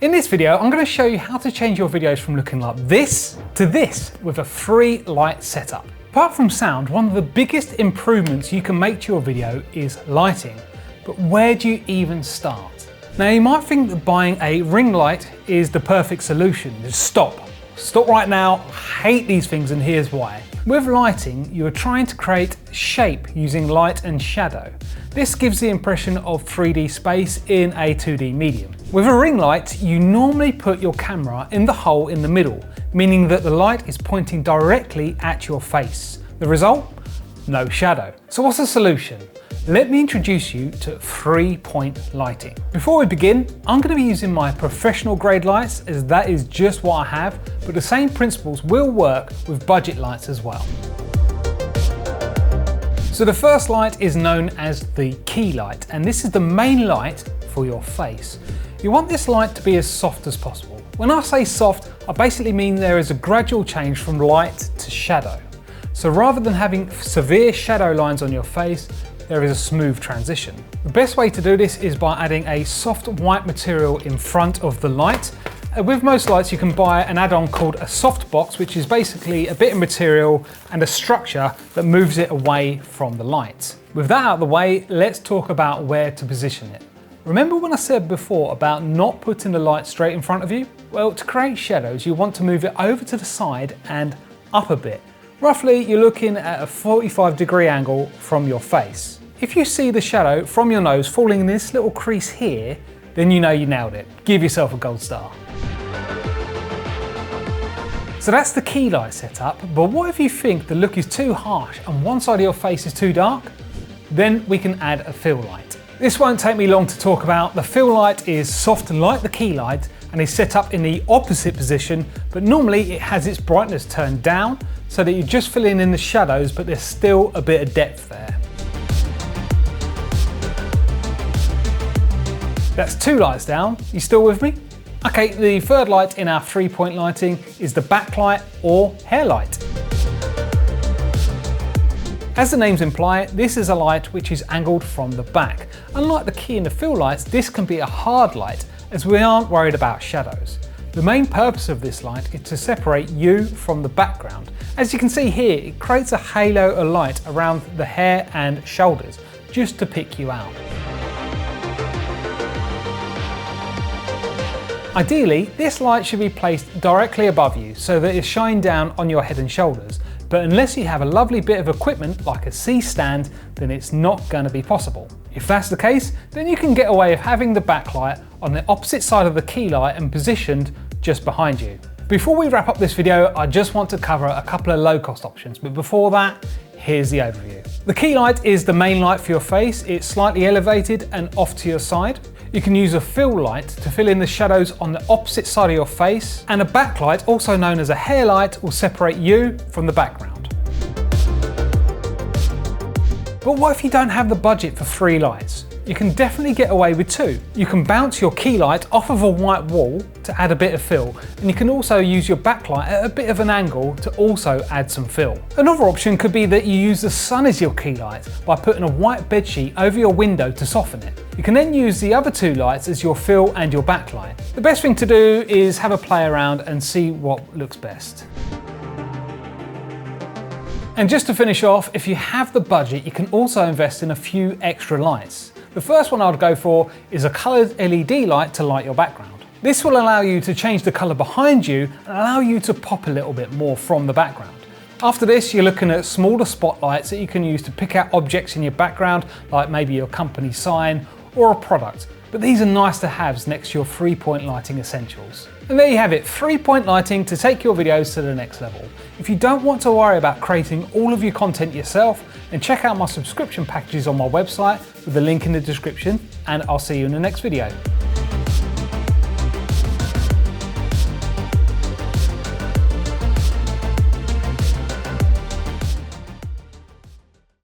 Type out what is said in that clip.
In this video, I'm going to show you how to change your videos from looking like this to this with a free light setup. Apart from sound, one of the biggest improvements you can make to your video is lighting. But where do you even start? Now you might think that buying a ring light is the perfect solution. Just stop. Stop right now. I hate these things and here's why. With lighting, you are trying to create shape using light and shadow. This gives the impression of 3D space in a 2D medium. With a ring light, you normally put your camera in the hole in the middle, meaning that the light is pointing directly at your face. The result? No shadow. So what's the solution? Let me introduce you to 3-point lighting. Before we begin, I'm going to be using my professional grade lights as that is just what I have, but the same principles will work with budget lights as well. So the first light is known as the key light, and this is the main light for your face. You want this light to be as soft as possible. When I say soft, I basically mean there is a gradual change from light to shadow. So rather than having severe shadow lines on your face, there is a smooth transition. The best way to do this is by adding a soft white material in front of the light. With most lights you can buy an add-on called a softbox, which is basically a bit of material and a structure that moves it away from the light. With that out of the way, let's talk about where to position it. Remember when I said before about not putting the light straight in front of you? Well, to create shadows, you want to move it over to the side and up a bit. Roughly, you're looking at a 45-degree angle from your face. If you see the shadow from your nose falling in this little crease here, then you know you nailed it. Give yourself a gold star. So that's the key light setup, but what if you think the look is too harsh and one side of your face is too dark? Then we can add a fill light. This won't take me long to talk about. The fill light is soft like the key light and is set up in the opposite position, but normally it has its brightness turned down so that you're just filling in the shadows, but there's still a bit of depth there. That's 2 lights down. You still with me? Okay, the third light in our 3-point lighting is the backlight or hair light. As the names imply, this is a light which is angled from the back. Unlike the key and the fill lights, this can be a hard light as we aren't worried about shadows. The main purpose of this light is to separate you from the background. As you can see here, it creates a halo of light around the hair and shoulders just to pick you out. Ideally, this light should be placed directly above you so that it's shining down on your head and shoulders, but unless you have a lovely bit of equipment like a C-stand, then it's not going to be possible. If that's the case, then you can get away with having the backlight on the opposite side of the key light and positioned just behind you. Before we wrap up this video, I just want to cover a couple of low-cost options, but before that, here's the overview. The key light is the main light for your face. It's slightly elevated and off to your side. You can use a fill light to fill in the shadows on the opposite side of your face, and a backlight, also known as a hair light, will separate you from the background. But what if you don't have the budget for 3 lights? You can definitely get away with 2. You can bounce your key light off of a white wall to add a bit of fill, and you can also use your backlight at a bit of an angle to also add some fill. Another option could be that you use the sun as your key light by putting a white bedsheet over your window to soften it. You can then use the other 2 lights as your fill and your backlight. The best thing to do is have a play around and see what looks best. And just to finish off, if you have the budget, you can also invest in a few extra lights. The first one I would go for is a coloured LED light to light your background. This will allow you to change the colour behind you and allow you to pop a little bit more from the background. After this, you're looking at smaller spotlights that you can use to pick out objects in your background, like maybe your company sign or a product. But these are nice to haves next to your 3-point lighting essentials. And there you have it, 3-point lighting to take your videos to the next level. If you don't want to worry about creating all of your content yourself, then check out my subscription packages on my website with the link in the description, and I'll see you in the next video.